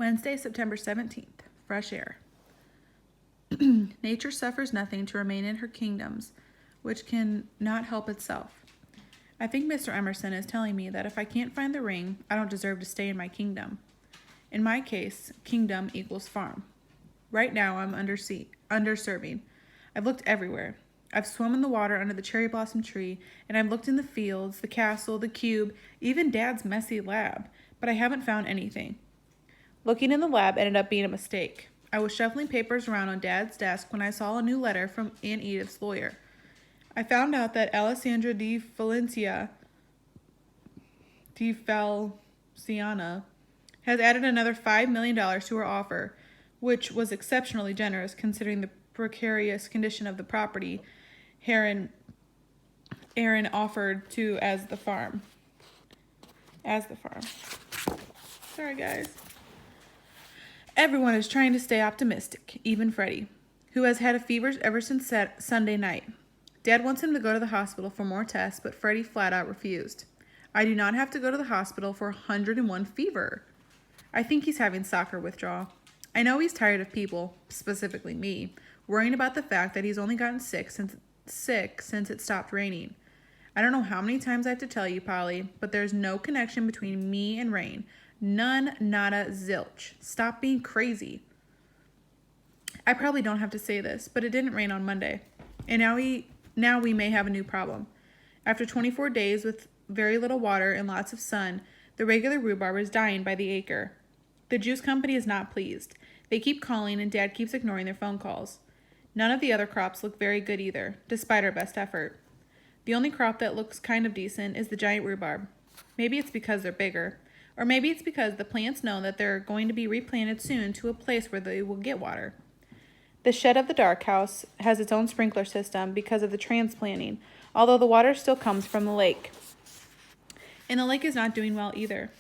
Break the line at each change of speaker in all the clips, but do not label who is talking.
Wednesday, September 17th. Fresh air. Nature suffers nothing to remain in her kingdoms, which can not help itself. I think Mr. Emerson is telling me that if I can't find the ring, I don't deserve to stay in my kingdom. In my case, kingdom equals farm. Right now, I'm underserving. I've looked everywhere. I've swum in the water under the cherry blossom tree, and I've looked in the fields, the castle, the cube, even Dad's messy lab, but I haven't found anything. Looking in the lab ended up being a mistake. I was shuffling papers around on Dad's desk when I saw a new letter from Aunt Edith's lawyer. I found out that Alessandra de Feliciana has added another $5 million to her offer, which was exceptionally generous considering the precarious condition of the property Aaron offered to as the farm. Sorry, guys. Everyone is trying to stay optimistic, even Freddie, who has had a fever ever since Sunday night. Dad wants him to go to the hospital for more tests, but Freddie flat out refused. I do not have to go to the hospital for 101 fever. I think he's having soccer withdrawal. I know he's tired of people, specifically me, worrying about the fact that he's only gotten sick since it stopped raining. I don't know how many times I have to tell you, Polly, but there's no connection between me and rain. None, nada, zilch. Stop being crazy. I probably don't have to say this, but it didn't rain on Monday. And now we may have a new problem. After 24 days with very little water and lots of sun, the regular rhubarb is dying by the acre. The juice company is not pleased. They keep calling and Dad keeps ignoring their phone calls. None of the other crops look very good either, despite our best effort. The only crop that looks kind of decent is the giant rhubarb. Maybe it's because they're bigger. Or maybe it's because the plants know that they're going to be replanted soon to a place where they will get water. The shed of the dark house has its own sprinkler system because of the transplanting, although the water still comes from the lake. And the lake is not doing well either.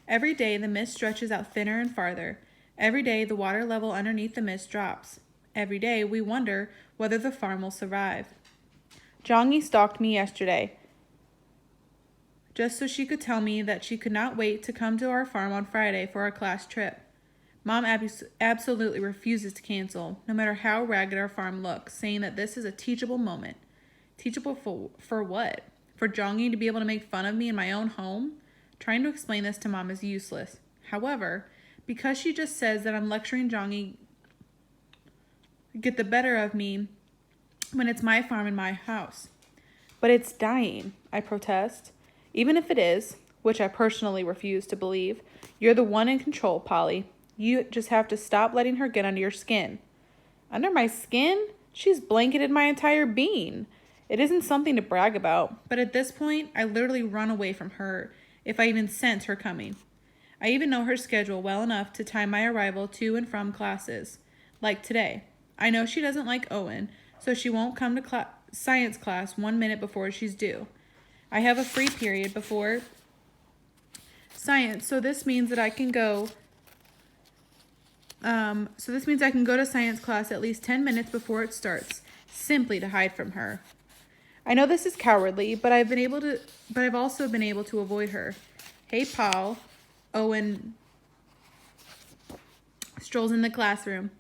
Every day the mist stretches out thinner and farther. Every day the water level underneath the mist drops. Every day we wonder whether the farm will survive. Jongy stalked me yesterday, just so she could tell me that she could not wait to come to our farm on Friday for our class trip. Mom absolutely refuses to cancel, no matter how ragged our farm looks, saying that this is a teachable moment. Teachable for what? For Jongy to be able to make fun of me in my own home? Trying to explain this to Mom is useless. However, because she just says that I'm lecturing Jongy get the better of me when it's my farm and my house. But it's dying, I protest. Even if it is, which I personally refuse to believe, you're the one in control, Polly. You just have to stop letting her get under your skin. Under my skin? She's blanketed my entire being. It isn't something to brag about, but at this point, I literally run away from her if I even sense her coming. I even know her schedule well enough to time my arrival to and from classes. Like today. I know she doesn't like Owen, so she won't come to science class 1 minute before she's due. I have a free period before science, so this means that I can go to science class at least 10 minutes before it starts, simply to hide from her. I know this is cowardly, but I've also been able to avoid her. Hey, Paul. Owen strolls in the classroom,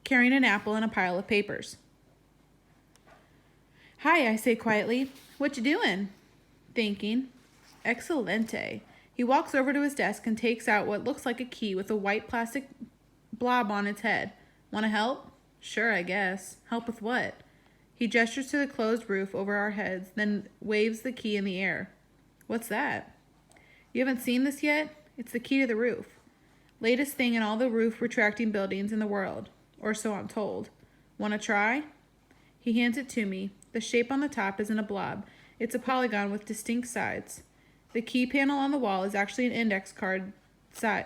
carrying an apple and a pile of papers. Hi, I say quietly. What you doing? Thinking. Excelente. He walks over to his desk and takes out what looks like a key with a white plastic blob on its head. Want to help? Sure, I guess. Help with what? He gestures to the closed roof over our heads, then waves the key in the air. What's that? You haven't seen this yet? It's the key to the roof. Latest thing in all the roof retracting buildings in the world. Or so I'm told. Want to try? He hands it to me. The shape on the top isn't a blob. It's a polygon with distinct sides. The key panel on the wall is actually an index card size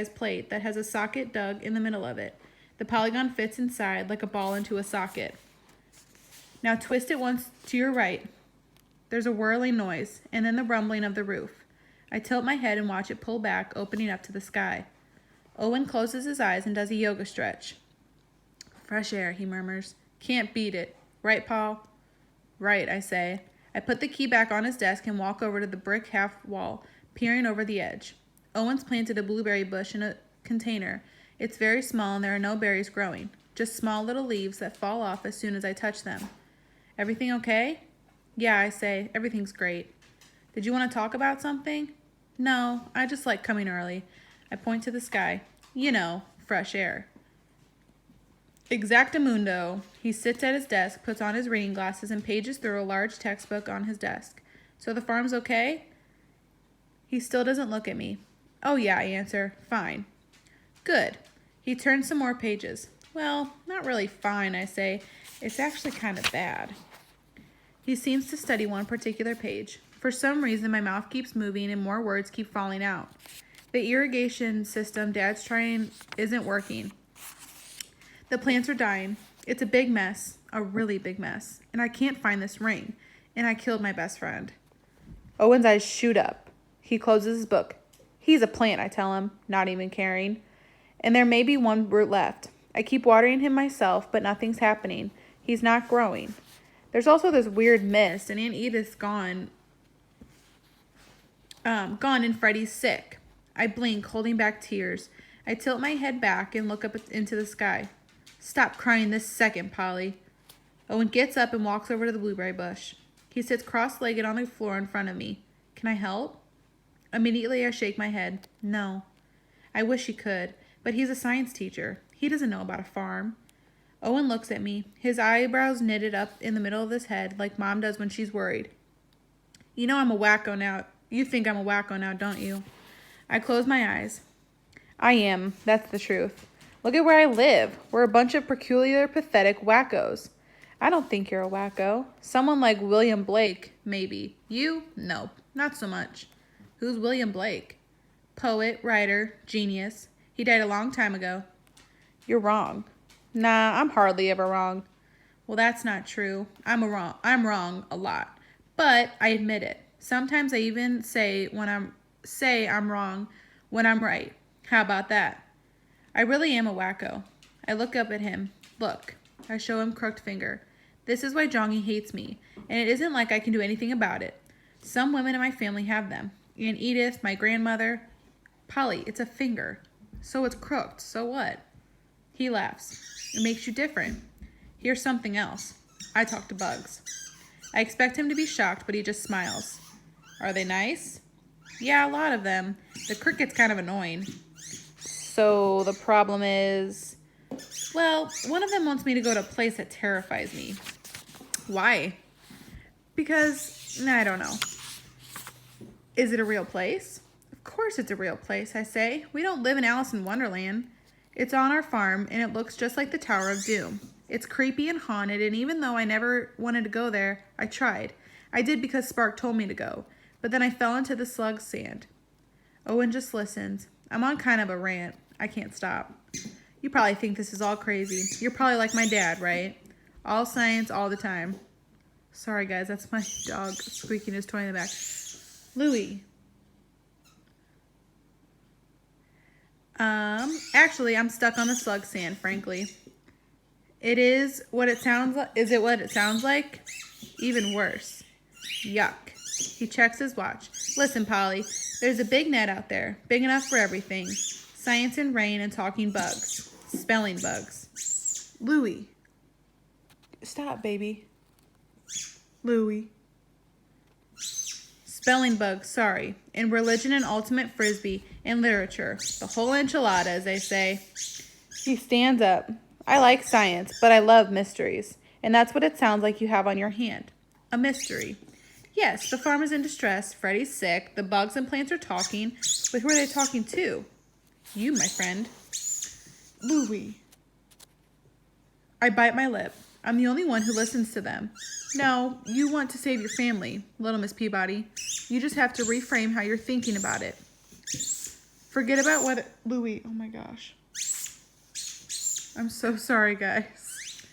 plate that has a socket dug in the middle of it. The polygon fits inside like a ball into a socket. Now twist it once to your right. There's a whirling noise, and then the rumbling of the roof. I tilt my head and watch it pull back, opening up to the sky. Owen closes his eyes and does a yoga stretch. Fresh air, he murmurs. Can't beat it. Right, Paul? Right, I say. I put the key back on his desk and walk over to the brick half wall, peering over the edge. Owen's planted a blueberry bush in a container. It's very small and there are no berries growing, just small little leaves that fall off as soon as I touch them. Everything okay? Yeah, I say, everything's great. Did you want to talk about something? No, I just like coming early. I point to the sky. You know, fresh air. Exactamundo. He sits at his desk, puts on his reading glasses, and pages through a large textbook on his desk. So the farm's okay? He still doesn't look at me. Oh yeah, I answer. Fine. Good. He turns some more pages. Well, not really fine, I say. It's actually kind of bad. He seems to study one particular page. For some reason, my mouth keeps moving and more words keep falling out. The irrigation system Dad's trying isn't working. The plants are dying. It's a big mess, a really big mess. And I can't find this ring. And I killed my best friend. Owen's eyes shoot up. He closes his book. He's a plant, I tell him, not even caring. And there may be one root left. I keep watering him myself, but nothing's happening. He's not growing. There's also this weird mist, and Aunt Edith's gone and Freddie's sick. I blink, holding back tears. I tilt my head back and look up into the sky. Stop crying this second, Polly. Owen gets up and walks over to the blueberry bush. He sits cross-legged on the floor in front of me. Can I help? Immediately, I shake my head. No. I wish he could, but he's a science teacher. He doesn't know about a farm. Owen looks at me, his eyebrows knitted up in the middle of his head like Mom does when she's worried. You know I'm a wacko now. You think I'm a wacko now, don't you? I close my eyes. I am. That's the truth. Look at where I live. We're a bunch of peculiar, pathetic wackos. I don't think you're a wacko. Someone like William Blake, maybe. You? Nope, not so much. Who's William Blake? Poet, writer, genius. He died a long time ago. You're wrong. Nah, I'm hardly ever wrong. Well, that's not true. I'm wrong a lot. But I admit it. Sometimes I even say I'm wrong when I'm right. How about that? I really am a wacko. I look up at him. Look. I show him crooked finger. This is why Jongy hates me, and it isn't like I can do anything about it. Some women in my family have them. Aunt Edith, my grandmother. Polly, it's a finger. So it's crooked. So what? He laughs. It makes you different. Here's something else. I talk to bugs. I expect him to be shocked, but he just smiles. Are they nice? Yeah, a lot of them. The cricket's kind of annoying. So the problem is... Well, one of them wants me to go to a place that terrifies me. Why? Because, I don't know. Is it a real place? Of course it's a real place, I say. We don't live in Alice in Wonderland. It's on our farm, and it looks just like the Tower of Doom. It's creepy and haunted, and even though I never wanted to go there, I tried. I did because Spark told me to go, but then I fell into the slug sand. Owen just listens. I'm on kind of a rant. I can't stop. You probably think this is all crazy. You're probably like my dad, right? All science, all the time. Sorry, guys, that's my dog squeaking his toy in the back. Louie. Actually, I'm stuck on the slug sand, frankly. It is what it sounds like. Is it what it sounds like? Even worse. Yuck. He checks his watch. Listen, Polly, there's a big net out there. Big enough for everything. Science and rain and talking bugs. Spelling bugs. Louie. Stop, baby. Louie. Spelling bugs, sorry. In religion and ultimate frisbee. In literature. The whole enchilada, as they say. He stands up. I like science, but I love mysteries. And that's what it sounds like you have on your hand. A mystery. Yes, the farm is in distress. Freddie's sick. The bugs and plants are talking. But who are they talking to? You, my friend. Louie. I bite my lip. I'm the only one who listens to them. No, you want to save your family, little Miss Peabody. You just have to reframe how you're thinking about it. Forget about what... Louie, oh my gosh. I'm so sorry, guys.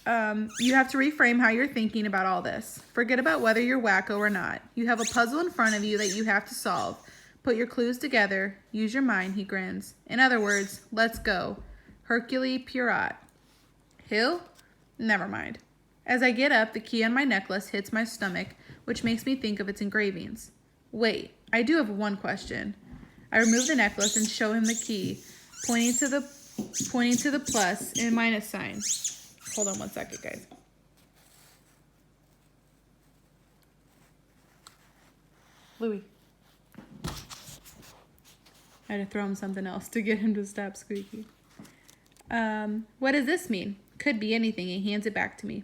You have to reframe how you're thinking about all this. Forget about whether you're wacko or not. You have a puzzle in front of you that you have to solve. Put your clues together. Use your mind, he grins. In other words, let's go. Hercule Poirot. Who? Never mind. As I get up, the key on my necklace hits my stomach, which makes me think of its engravings. Wait, I do have one question. I remove the necklace and show him the key, pointing to the plus and minus sign. Hold on 1 second, guys. Louis. I had to throw him something else to get him to stop squeaking. What does this mean? Could be anything. He hands it back to me.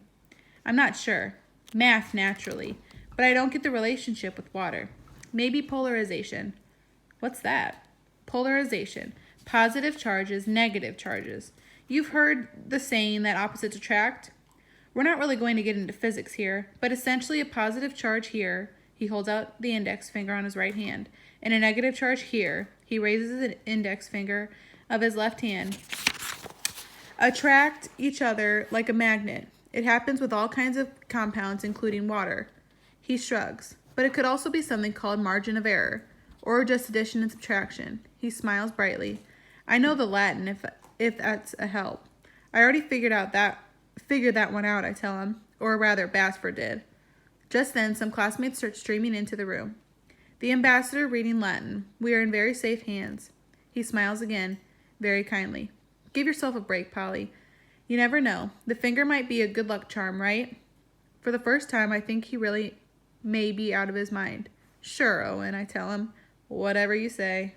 I'm not sure. Math, naturally. But I don't get the relationship with water. Maybe polarization. What's that? Polarization. Positive charges, negative charges. You've heard the saying that opposites attract? We're not really going to get into physics here, but essentially a positive charge here, he holds out the index finger on his right hand, and a negative charge here, he raises the index finger of his left hand, attract each other like a magnet. It happens with all kinds of compounds, including water. He shrugs. But it could also be something called margin of error, or just addition and subtraction. He smiles brightly. I know the Latin, if that's a help. I already figured that one out, I tell him. Or rather, Basford did. Just then, some classmates start streaming into the room. The ambassador reading Latin. We are in very safe hands. He smiles again, very kindly. Give yourself a break, Polly. You never know. The finger might be a good luck charm, right? For the first time, I think he really may be out of his mind. Sure, Owen, I tell him. Whatever you say.